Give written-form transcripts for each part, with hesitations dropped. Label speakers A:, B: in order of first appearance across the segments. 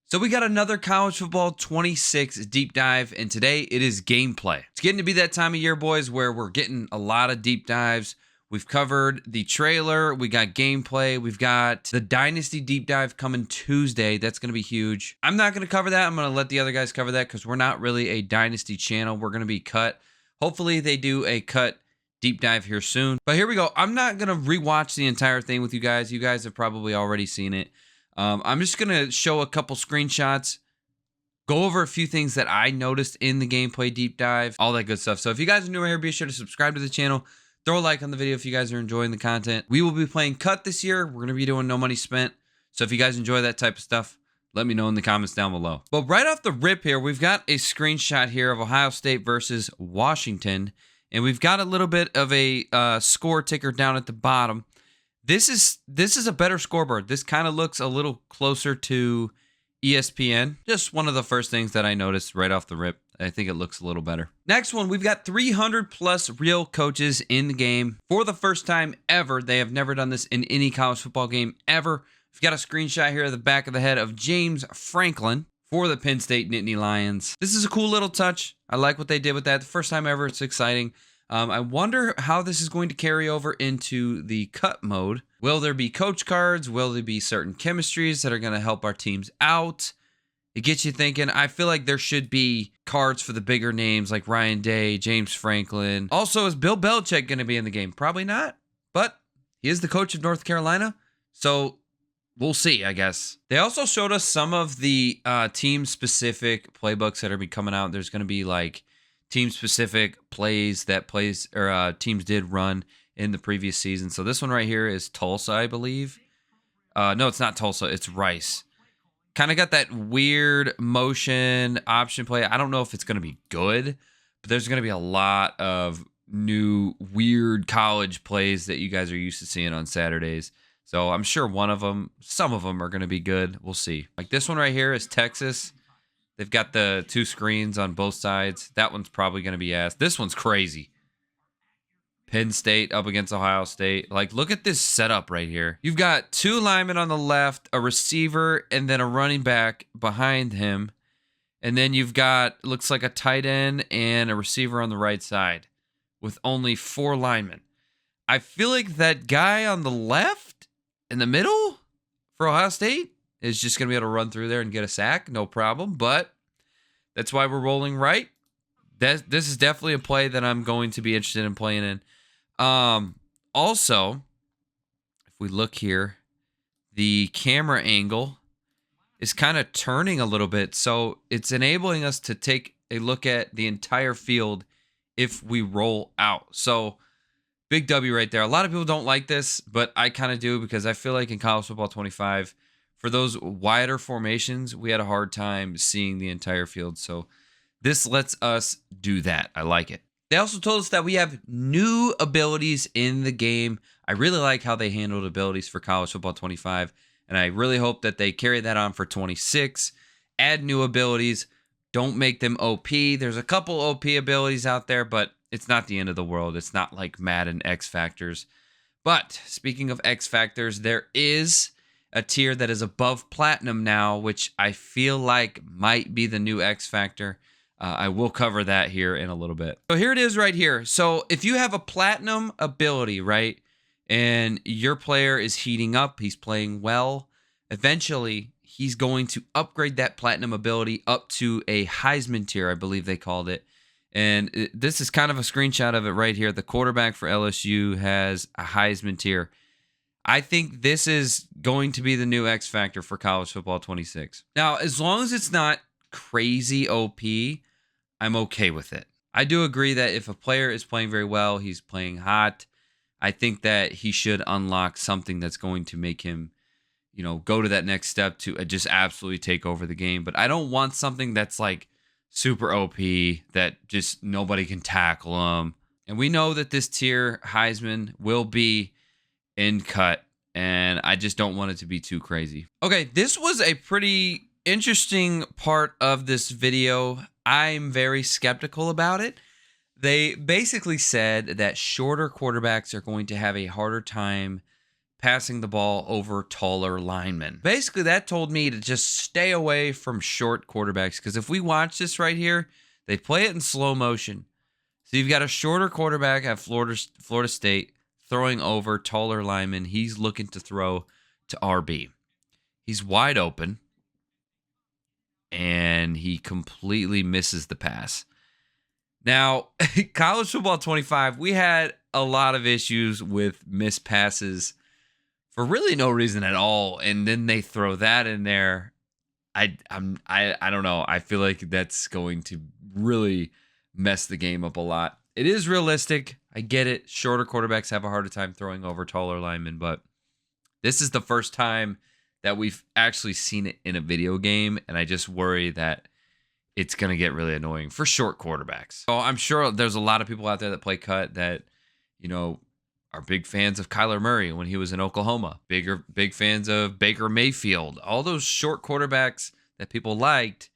A: So we got another college football 26 deep dive, and today it is gameplay. It's getting to be that time of year, boys, where we're getting a lot of deep dives. We've covered the trailer, we got gameplay, we've got the Dynasty deep dive coming Tuesday. That's going to be huge. I'm not going to cover that. I'm going to let the other guys cover that because we're not really a Dynasty channel. We're going to be cut. Hopefully they do a cut deep dive here soon. But here we go. I'm not going to rewatch the entire thing with you guys. You guys have probably already seen it. I'm just going to show a couple screenshots, go over a few things that I noticed in the gameplay deep dive, all that good stuff. So if you guys are new here, be sure to subscribe to the channel. Throw a like on the video if you guys are enjoying the content. We will be playing Cut this year. We're going to be doing No Money Spent. So if you guys enjoy that type of stuff, let me know in the comments down below. But right off the rip here, we've got a screenshot here of Ohio State versus Washington. And we've got a little bit of a score ticker down at the bottom. This is a better scoreboard. This kind of looks a little closer to ESPN. Just one of the first things that I noticed right off the rip. I think it looks a little better. Next one, we've got 300 plus real coaches in the game. For the first time ever, they have never done this in any college football game ever. We've got a screenshot here of the back of the head of James Franklin for the Penn State Nittany Lions. This is a cool little touch. I like what they did with that. The first time ever, it's exciting. I wonder how this is going to carry over into the cut mode. Will there be coach cards? Will there be certain chemistries that are going to help our teams out? It gets you thinking. I feel like there should be cards for the bigger names like Ryan Day, James Franklin. Also, is Bill Belichick going to be in the game? Probably not, but he is the coach of North Carolina, so we'll see, I guess. They also showed us some of the team-specific playbooks that are be coming out. There's going to be like team-specific plays that teams did run in the previous season. So this one right here is Tulsa, I believe. No, it's not Tulsa. It's Rice. Kind of got that weird motion option play. I don't know if it's going to be good, but there's going to be a lot of new weird college plays that you guys are used to seeing on Saturdays. So I'm sure some of them are going to be good. We'll see. Like this one right here is Texas. They've got the two screens on both sides. That one's probably going to be ass. This one's crazy. Penn State up against Ohio State. Like, look at this setup right here. You've got two linemen on the left, a receiver, and then a running back behind him. And then you've got, looks like a tight end and a receiver on the right side with only four linemen. I feel like that guy on the left in the middle for Ohio State is just going to be able to run through there and get a sack. No problem. But that's why we're rolling right. This is definitely a play that I'm going to be interested in playing in. Also, if we look here, the camera angle is kind of turning a little bit. So it's enabling us to take a look at the entire field if we roll out. So big W right there. A lot of people don't like this, but I kind of do because I feel like in college football 25, for those wider formations, we had a hard time seeing the entire field. So this lets us do that. I like it. They also told us that we have new abilities in the game. I really like how they handled abilities for college football 25, and I really hope that they carry that on for 26. Add new abilities. Don't make them OP. There's a couple OP abilities out there, but it's not the end of the world. It's not like Madden X Factors. But speaking of X Factors, there is a tier that is above Platinum now, which I feel like might be the new X Factor. I will cover that here in a little bit. So here it is right here. So if you have a Platinum ability, right, and your player is heating up, he's playing well, eventually he's going to upgrade that Platinum ability up to a Heisman tier, I believe they called it. And this is kind of a screenshot of it right here. The quarterback for LSU has a Heisman tier. I think this is going to be the new X Factor for college football 26. Now, as long as it's not crazy OP, I'm okay with it. I do agree that if a player is playing very well, he's playing hot, I think that he should unlock something that's going to make him, go to that next step to just absolutely take over the game. But I don't want something that's like super OP that just nobody can tackle him. And we know that this tier Heisman will be in cut, and I just don't want it to be too crazy. Okay, this was a pretty interesting part of this video. I'm very skeptical about it. They basically said that shorter quarterbacks are going to have a harder time passing the ball over taller linemen. Basically, that told me to just stay away from short quarterbacks, because if we watch this right here, they play it in slow motion. So you've got a shorter quarterback at Florida State throwing over taller linemen. He's looking to throw to RB. He's wide open, and he completely misses the pass. Now, college football 25, we had a lot of issues with missed passes for really no reason at all, and then they throw that in there. I don't know. I feel like that's going to really mess the game up a lot. It is realistic. I get it. Shorter quarterbacks have a harder time throwing over taller linemen, but this is the first time that we've actually seen it in a video game, and I just worry that it's going to get really annoying for short quarterbacks. So I'm sure there's a lot of people out there that play cut that, are big fans of Kyler Murray when he was in Oklahoma. Big fans of Baker Mayfield. All those short quarterbacks that people liked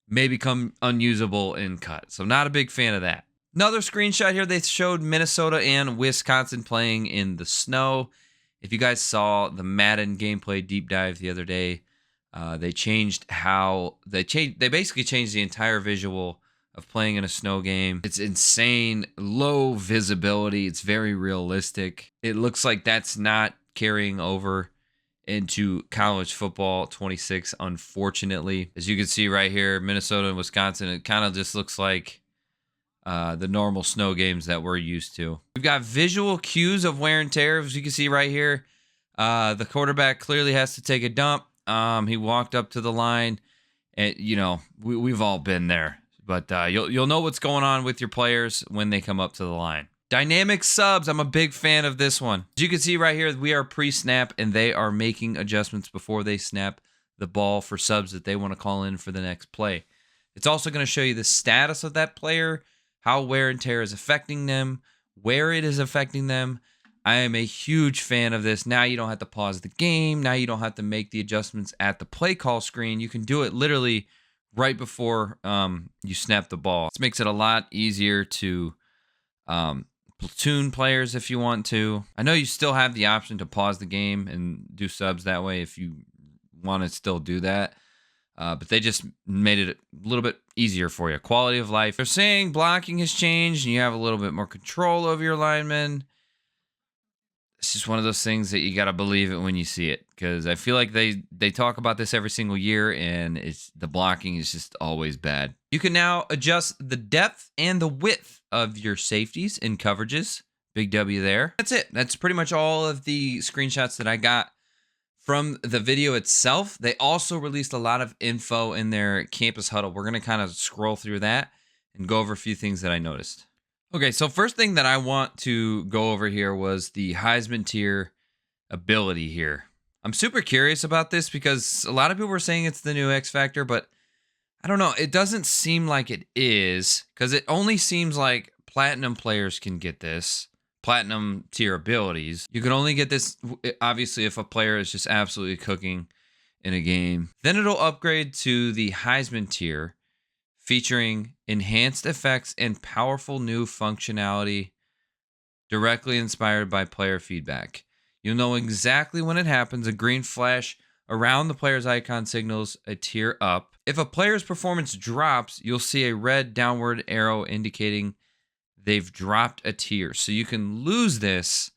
A: may become unusable in cut. So not a big fan of that. Another screenshot here, they showed Minnesota and Wisconsin playing in the snow. If you guys saw the Madden gameplay deep dive the other day, they basically changed the entire visual of playing in a snow game. It's insane, low visibility. It's very realistic. It looks like that's not carrying over into college football 26, unfortunately. As you can see right here, Minnesota and Wisconsin, it kind of just looks like the normal snow games that we're used to. We've got visual cues of wear and tear. As you can see right here, the quarterback clearly has to take a dump. He walked up to the line, and we've all been there. But you'll know what's going on with your players when they come up to the line. Dynamic subs. I'm a big fan of this one. As you can see right here, we are pre-snap, and they are making adjustments before they snap the ball for subs that they want to call in for the next play. It's also going to show you the status of that player, how wear and tear is affecting them, where it is affecting them. I am a huge fan of this. Now you don't have to pause the game. Now you don't have to make the adjustments at the play call screen. You can do it literally right before you snap the ball. This makes it a lot easier to platoon players if you want to. I know you still have the option to pause the game and do subs that way if you want to still do that. But they just made it a little bit easier for you. Quality of life. They're saying blocking has changed and you have a little bit more control over your linemen. It's just one of those things that you got to believe it when you see it, because I feel like they talk about this every single year, and the blocking is just always bad. You can now adjust the depth and the width of your safeties and coverages. Big W there. That's it. That's pretty much all of the screenshots that I got from the video itself. They also released a lot of info in their campus huddle. We're going to kind of scroll through that and go over a few things that I noticed. Okay, so first thing that I want to go over here was the Heisman tier ability here. I'm super curious about this because a lot of people were saying it's the new X Factor, but I don't know. It doesn't seem like it is, because it only seems like platinum players can get this. Platinum tier abilities. You can only get this, obviously, if a player is just absolutely cooking in a game. Then it'll upgrade to the Heisman tier, featuring enhanced effects and powerful new functionality directly inspired by player feedback. You'll know exactly when it happens. A green flash around the player's icon signals a tier up. If a player's performance drops, you'll see a red downward arrow indicating they've dropped a tier. So you can lose this,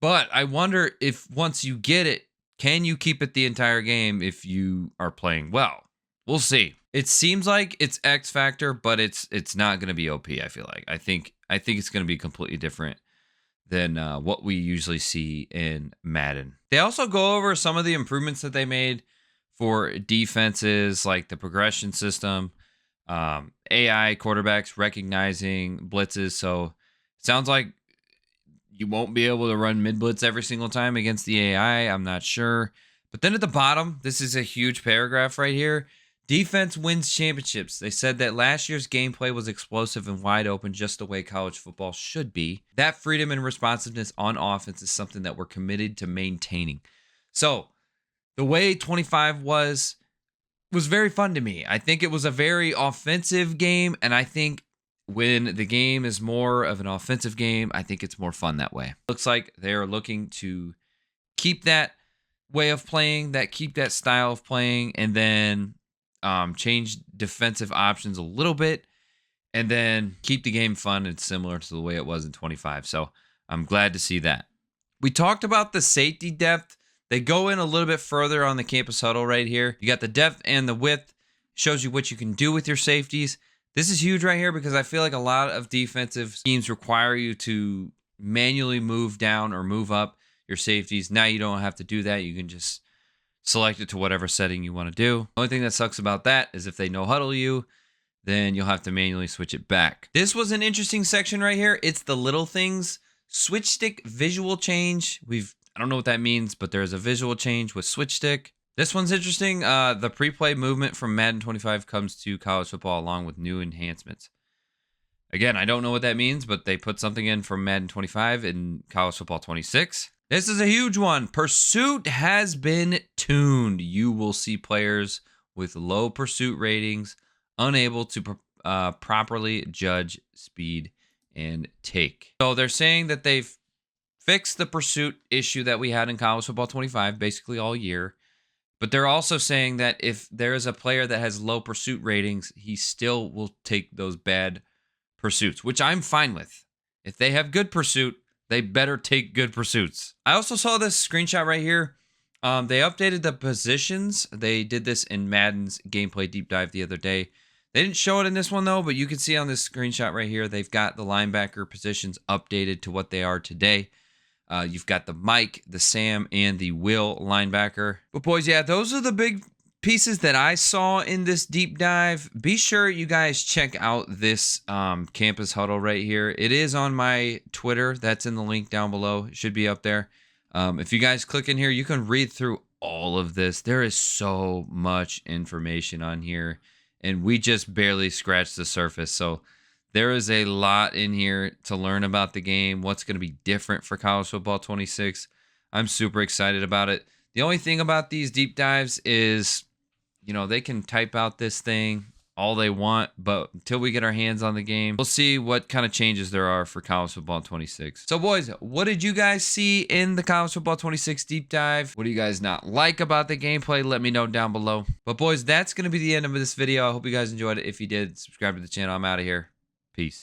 A: but I wonder if once you get it, can you keep it the entire game if you are playing well? We'll see. It seems like it's X Factor, but it's not going to be OP, I feel like. I think it's going to be completely different than what we usually see in Madden. They also go over some of the improvements that they made for defenses, like the progression system, AI quarterbacks recognizing blitzes. So it sounds like you won't be able to run mid blitz every single time against the AI. I'm not sure. But then at the bottom, this is a huge paragraph right here. Defense wins championships. They said that last year's gameplay was explosive and wide open, just the way college football should be. That freedom and responsiveness on offense is something that we're committed to maintaining. So the way 25 was very fun to me. I think it was a very offensive game, and I think when the game is more of an offensive game, I think it's more fun that way. Looks like they're looking to keep that way of playing, keep that style of playing, and then change defensive options a little bit, and then keep the game fun and similar to the way it was in 25. So I'm glad to see that. We talked about the safety depth. They go in a little bit further on the campus huddle right here. You got the depth and the width. Shows you what you can do with your safeties. This is huge right here because I feel like a lot of defensive schemes require you to manually move down or move up your safeties. Now you don't have to do that. You can just select it to whatever setting you want to do. The only thing that sucks about that is if they no huddle you, then you'll have to manually switch it back. This was an interesting section right here. It's the little things. Switch stick visual change. I don't know what that means, but there's a visual change with switch stick. This one's interesting. The pre-play movement from Madden 25 comes to college football along with new enhancements. Again, I don't know what that means, but they put something in from Madden 25 in college football 26. This is a huge one. Pursuit has been tuned. You will see players with low pursuit ratings unable to properly judge speed and take. So they're saying that they've fixed the pursuit issue that we had in college football 25 basically all year. But they're also saying that if there is a player that has low pursuit ratings, he still will take those bad pursuits, which I'm fine with. If they have good pursuit, they better take good pursuits. I also saw this screenshot right here. They updated the positions. They did this in Madden's gameplay deep dive the other day. They didn't show it in this one, though, but you can see on this screenshot right here, they've got the linebacker positions updated to what they are today. You've got the Mike, the Sam, and the Will linebacker. But boys, yeah, those are the big pieces that I saw in this deep dive. Be sure you guys check out this campus huddle right here. It is on my Twitter. That's in the link down below. It should be up there. If you guys click in here, you can read through all of this. There is so much information on here, and we just barely scratched the surface. So there is a lot in here to learn about the game, what's going to be different for college football 26. I'm super excited about it. The only thing about these deep dives is, you know, they can type out this thing all they want, but until we get our hands on the game, we'll see what kind of changes there are for college football 26. So boys, what did you guys see in the college football 26 deep dive? What do you guys not like about the gameplay? Let me know down below. But boys, that's going to be the end of this video. I hope you guys enjoyed it. If you did, subscribe to the channel. I'm out of here. Peace.